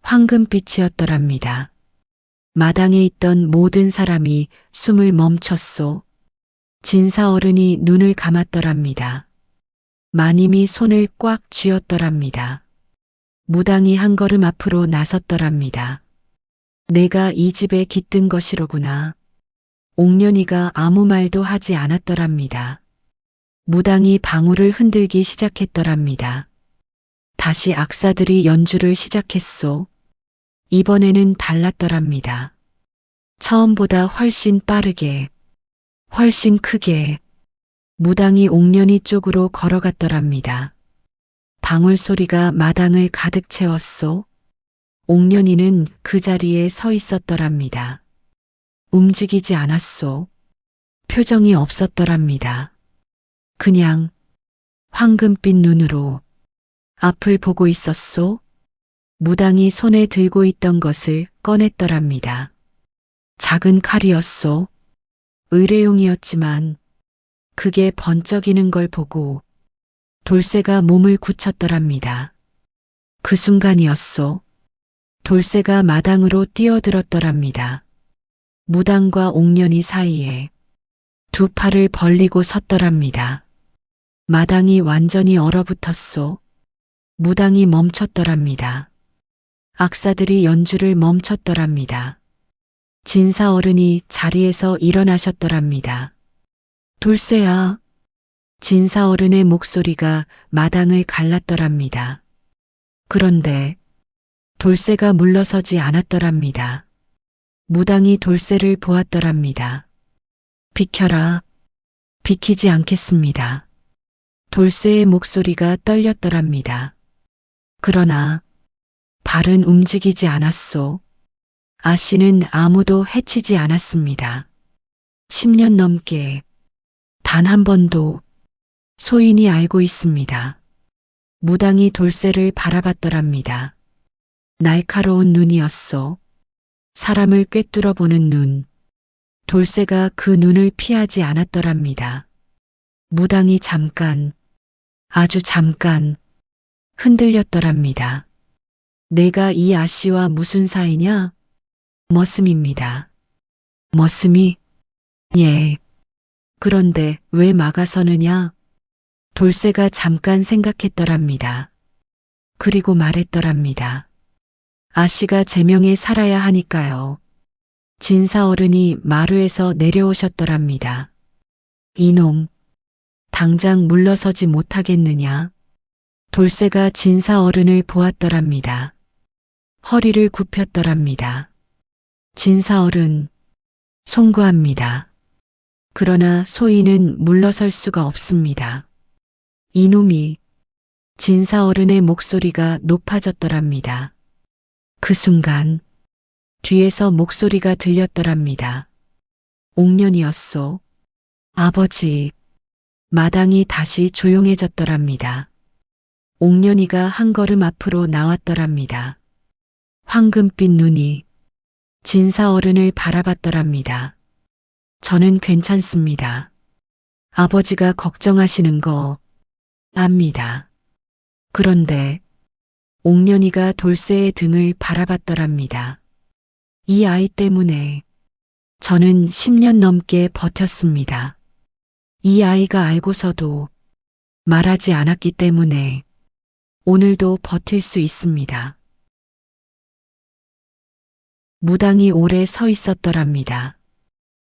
황금빛이었더랍니다. 마당에 있던 모든 사람이 숨을 멈췄소. 진사어른이 눈을 감았더랍니다. 마님이 손을 꽉 쥐었더랍니다. 무당이 한 걸음 앞으로 나섰더랍니다. 내가 이 집에 깃든 것이로구나. 옥년이가 아무 말도 하지 않았더랍니다. 무당이 방울을 흔들기 시작했더랍니다. 다시 악사들이 연주를 시작했소. 이번에는 달랐더랍니다. 처음보다 훨씬 빠르게, 훨씬 크게 무당이 옥년이 쪽으로 걸어갔더랍니다. 방울 소리가 마당을 가득 채웠소. 옥년이는 그 자리에 서 있었더랍니다. 움직이지 않았소. 표정이 없었더랍니다. 그냥 황금빛 눈으로 앞을 보고 있었소. 무당이 손에 들고 있던 것을 꺼냈더랍니다. 작은 칼이었소. 의뢰용이었지만 그게 번쩍이는 걸 보고 돌쇠가 몸을 굳혔더랍니다. 그 순간이었소. 돌쇠가 마당으로 뛰어들었더랍니다. 무당과 옥년이 사이에 두 팔을 벌리고 섰더랍니다. 마당이 완전히 얼어붙었소. 무당이 멈췄더랍니다. 악사들이 연주를 멈췄더랍니다. 진사어른이 자리에서 일어나셨더랍니다. 돌쇠야. 진사어른의 목소리가 마당을 갈랐더랍니다. 그런데 돌쇠가 물러서지 않았더랍니다. 무당이 돌쇠를 보았더랍니다. 비켜라. 비키지 않겠습니다. 돌쇠의 목소리가 떨렸더랍니다. 그러나 발은 움직이지 않았소. 아씨는 아무도 해치지 않았습니다. 10년 넘게 단 한 번도 소인이 알고 있습니다. 무당이 돌쇠를 바라봤더랍니다. 날카로운 눈이었소. 사람을 꿰뚫어 보는 눈. 돌쇠가 그 눈을 피하지 않았더랍니다. 무당이 잠깐, 아주 잠깐 흔들렸더랍니다. 내가 이 아씨와 무슨 사이냐? 머슴입니다. 머슴이? 예. 그런데 왜 막아서느냐? 돌쇠가 잠깐 생각했더랍니다. 그리고 말했더랍니다. 아씨가 제명에 살아야 하니까요. 진사어른이 마루에서 내려오셨더랍니다. 이놈, 당장 물러서지 못하겠느냐? 돌쇠가 진사어른을 보았더랍니다. 허리를 굽혔더랍니다. 진사어른, 송구합니다. 그러나 소인은 물러설 수가 없습니다. 이놈이. 진사어른의 목소리가 높아졌더랍니다. 그 순간 뒤에서 목소리가 들렸더랍니다. 옥년이었소. 아버지. 마당이 다시 조용해졌더랍니다. 옥년이가 한 걸음 앞으로 나왔더랍니다. 황금빛 눈이 진사어른을 바라봤더랍니다. 저는 괜찮습니다. 아버지가 걱정하시는 거 압니다. 그런데 옥년이가 돌쇠의 등을 바라봤더랍니다. 이 아이 때문에 저는 10년 넘게 버텼습니다. 이 아이가 알고서도 말하지 않았기 때문에 오늘도 버틸 수 있습니다. 무당이 오래 서 있었더랍니다.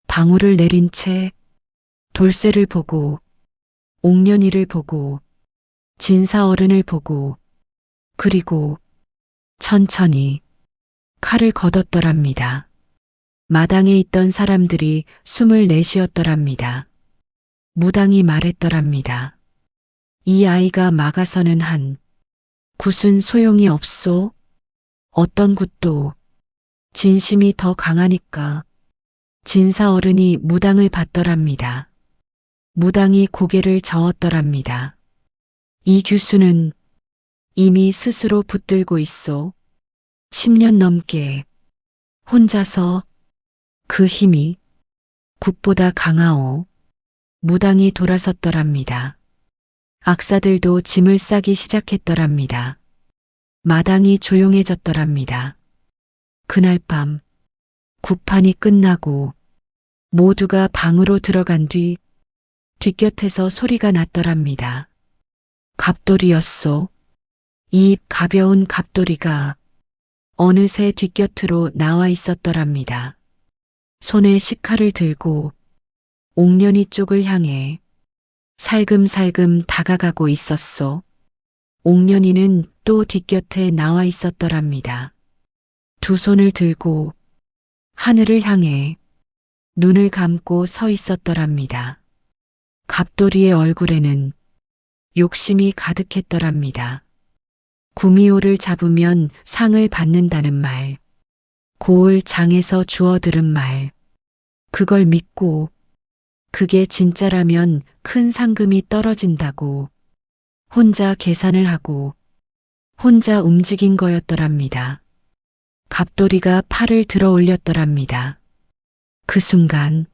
방울을 내린 채 돌쇠를 보고 옥년이를 보고 진사어른을 보고 그리고 천천히 칼을 걷었더랍니다. 마당에 있던 사람들이 숨을 내쉬었더랍니다. 무당이 말했더랍니다. 이 아이가 막아서는 한 굿은 소용이 없소. 어떤 굿도 진심이 더 강하니까. 진사어른이 무당을 봤더랍니다. 무당이 고개를 저었더랍니다. 이 규수는 이미 스스로 붙들고 있소. 10년 넘게 혼자서 그 힘이 굿보다 강하오. 무당이 돌아섰더랍니다. 악사들도 짐을 싸기 시작했더랍니다. 마당이 조용해졌더랍니다. 그날 밤 굿판이 끝나고 모두가 방으로 들어간 뒤 뒷곁에서 소리가 났더랍니다. 갑돌이였소. 이 가벼운 갑돌이가 어느새 뒷곁으로 나와 있었더랍니다. 손에 식칼을 들고 옥년이 쪽을 향해 살금살금 다가가고 있었소. 옥년이는 또 뒷곁에 나와 있었더랍니다. 두 손을 들고 하늘을 향해 눈을 감고 서 있었더랍니다. 갑돌이의 얼굴에는 욕심이 가득했더랍니다. 구미호를 잡으면 상을 받는다는 말, 고을 장에서 주워 들은 말, 그걸 믿고 그게 진짜라면 큰 상금이 떨어진다고 혼자 계산을 하고 혼자 움직인 거였더랍니다. 갑돌이가 팔을 들어 올렸더랍니다. 그 순간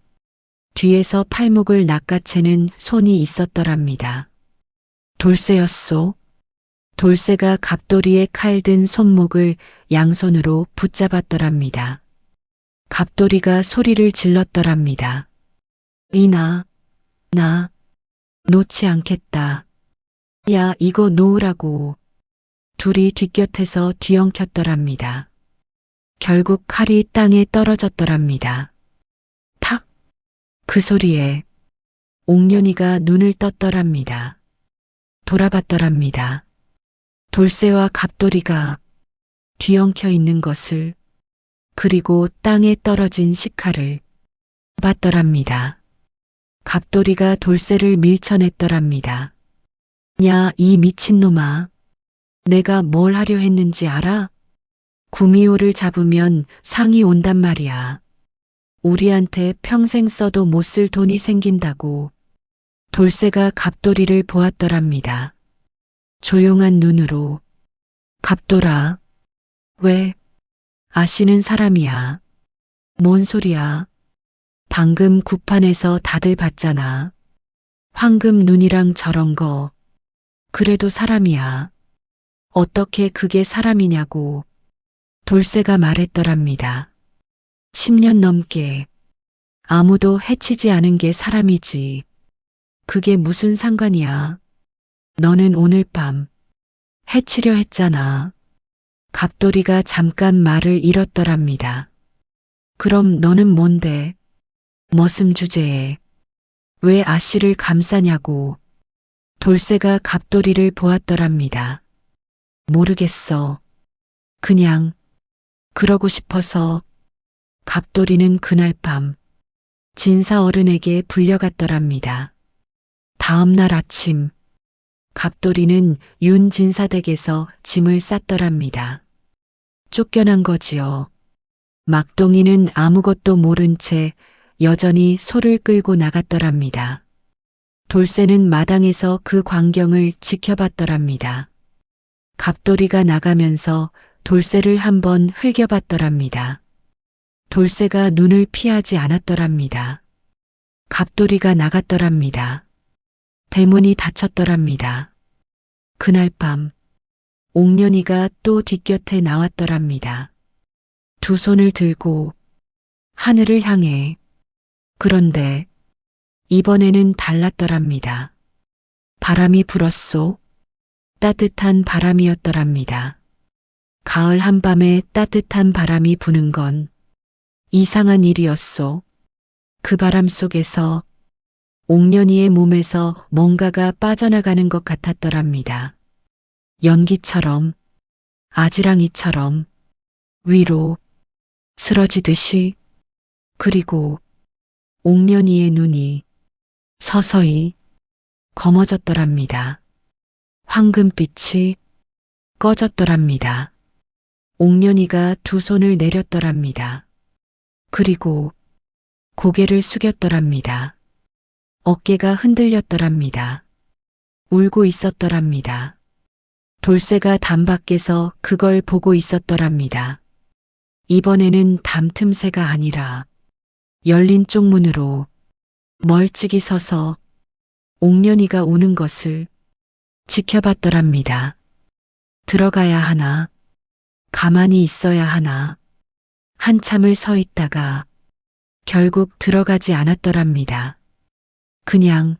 뒤에서 팔목을 낚아채는 손이 있었더랍니다. 돌쇠였소. 돌쇠가 갑돌이의 칼 든 손목을 양손으로 붙잡았더랍니다. 갑돌이가 소리를 질렀더랍니다. 나 놓지 않겠다. 야, 이거 놓으라고. 둘이 뒷곁에서 뒤엉켰더랍니다. 결국 칼이 땅에 떨어졌더랍니다. 탁! 그 소리에 옥년이가 눈을 떴더랍니다. 돌아봤더랍니다. 돌쇠와 갑돌이가 뒤엉켜 있는 것을, 그리고 땅에 떨어진 식칼을 봤더랍니다. 갑돌이가 돌쇠를 밀쳐냈더랍니다. 야, 이 미친놈아. 내가 뭘 하려 했는지 알아? 구미호를 잡으면 상이 온단 말이야. 우리한테 평생 써도 못 쓸 돈이 생긴다고. 돌쇠가 갑돌이를 보았더랍니다. 조용한 눈으로. 갑돌아. 왜? 아시는 사람이야. 뭔 소리야? 방금 굿판에서 다들 봤잖아. 황금 눈이랑 저런 거. 그래도 사람이야. 어떻게 그게 사람이냐고. 돌쇠가 말했더랍니다. 10년 넘게 아무도 해치지 않은 게 사람이지. 그게 무슨 상관이야. 너는 오늘 밤 해치려 했잖아. 갑돌이가 잠깐 말을 잃었더랍니다. 그럼 너는 뭔데? 머슴 주제에 왜 아씨를 감싸냐고. 돌쇠가 갑돌이를 보았더랍니다. 모르겠어. 그냥 그러고 싶어서. 갑돌이는 그날 밤 진사어른에게 불려갔더랍니다. 다음 날 아침 갑돌이는 윤진사댁에서 짐을 쌌더랍니다. 쫓겨난 거지요. 막동이는 아무것도 모른 채 여전히 소를 끌고 나갔더랍니다. 돌쇠는 마당에서 그 광경을 지켜봤더랍니다. 갑돌이가 나가면서 돌쇠를 한번 흘겨봤더랍니다. 돌쇠가 눈을 피하지 않았더랍니다. 갑돌이가 나갔더랍니다. 대문이 닫혔더랍니다. 그날 밤 옥년이가 또 뒷곁에 나왔더랍니다. 두 손을 들고 하늘을 향해. 그런데 이번에는 달랐더랍니다. 바람이 불었소. 따뜻한 바람이었더랍니다. 가을 한밤에 따뜻한 바람이 부는 건 이상한 일이었소. 그 바람 속에서 옥년이의 몸에서 뭔가가 빠져나가는 것 같았더랍니다. 연기처럼, 아지랑이처럼, 위로 쓰러지듯이. 그리고 옥년이의 눈이 서서히 검어졌더랍니다. 황금빛이 꺼졌더랍니다. 옥년이가 두 손을 내렸더랍니다. 그리고 고개를 숙였더랍니다. 어깨가 흔들렸더랍니다. 울고 있었더랍니다. 돌쇠가 담 밖에서 그걸 보고 있었더랍니다. 이번에는 담 틈새가 아니라 열린 쪽문으로 멀찍이 서서 옥년이가 우는 것을 지켜봤더랍니다. 들어가야 하나, 가만히 있어야 하나, 한참을 서 있다가 결국 들어가지 않았더랍니다. 그냥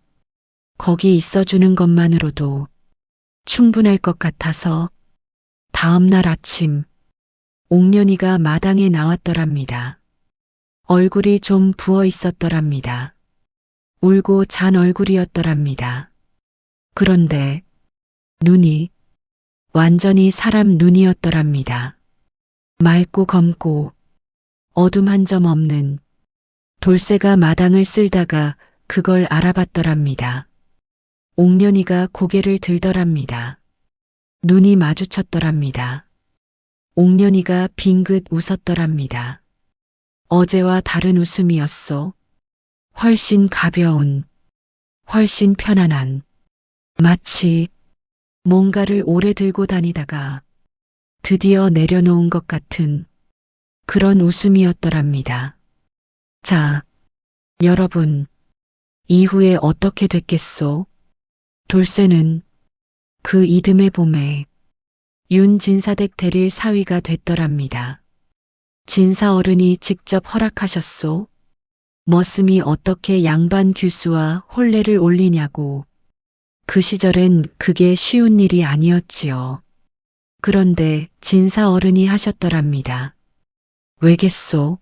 거기 있어주는 것만으로도 충분할 것 같아서 다음 날 아침 옥년이가 마당에 나왔더랍니다. 얼굴이 좀 부어 있었더랍니다. 울고 잔 얼굴이었더랍니다. 그런데 눈이 완전히 사람 눈이었더랍니다. 맑고 검고 어둠 한 점 없는. 돌쇠가 마당을 쓸다가 그걸 알아봤더랍니다. 옥년이가 고개를 들더랍니다. 눈이 마주쳤더랍니다. 옥년이가 빙긋 웃었더랍니다. 어제와 다른 웃음이었소. 훨씬 가벼운, 훨씬 편안한, 마치 뭔가를 오래 들고 다니다가 드디어 내려놓은 것 같은 그런 웃음이었더랍니다. 자, 여러분, 이후에 어떻게 됐겠소? 돌쇠는 그 이듬해 봄에 윤진사댁 대릴 사위가 됐더랍니다. 진사 어른이 직접 허락하셨소. 머슴이 어떻게 양반 규수와 혼례를 올리냐고. 그 시절엔 그게 쉬운 일이 아니었지요. 그런데 진사 어른이 하셨더랍니다. 왜겠소?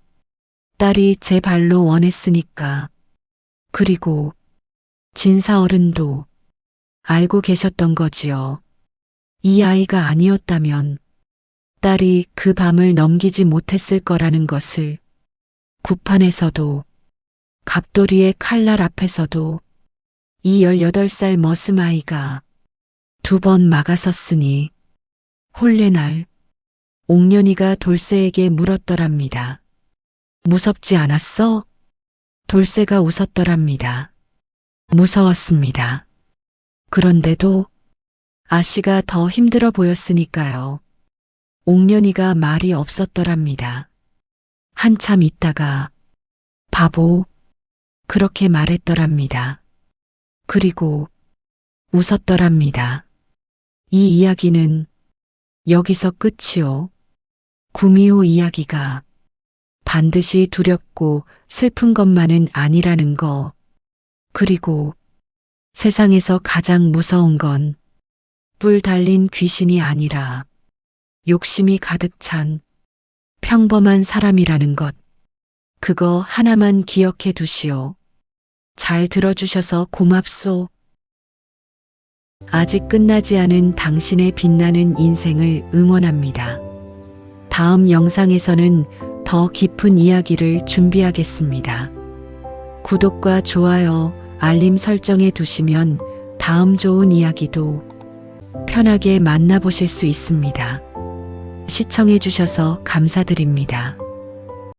딸이 제 발로 원했으니까. 그리고 진사 어른도 알고 계셨던 거지요. 이 아이가 아니었다면 딸이 그 밤을 넘기지 못했을 거라는 것을. 구판에서도 갑돌이의 칼날 앞에서도 이 18살 머슴 아이가 두 번 막아섰으니. 혼례날 옥년이가 돌쇠에게 물었더랍니다. 무섭지 않았어? 돌쇠가 웃었더랍니다. 무서웠습니다. 그런데도 아씨가 더 힘들어 보였으니까요. 옥년이가 말이 없었더랍니다. 한참 있다가 바보, 그렇게 말했더랍니다. 그리고 웃었더랍니다. 이 이야기는 여기서 끝이요. 구미호 이야기가 반드시 두렵고 슬픈 것만은 아니라는 거. 그리고 세상에서 가장 무서운 건 뿔 달린 귀신이 아니라 욕심이 가득 찬 평범한 사람이라는 것. 그거 하나만 기억해 두시오. 잘 들어주셔서 고맙소. 아직 끝나지 않은 당신의 빛나는 인생을 응원합니다. 다음 영상에서는 더 깊은 이야기를 준비하겠습니다. 구독과 좋아요, 알림 설정해 두시면 다음 좋은 이야기도 편하게 만나보실 수 있습니다. 시청해 주셔서 감사드립니다.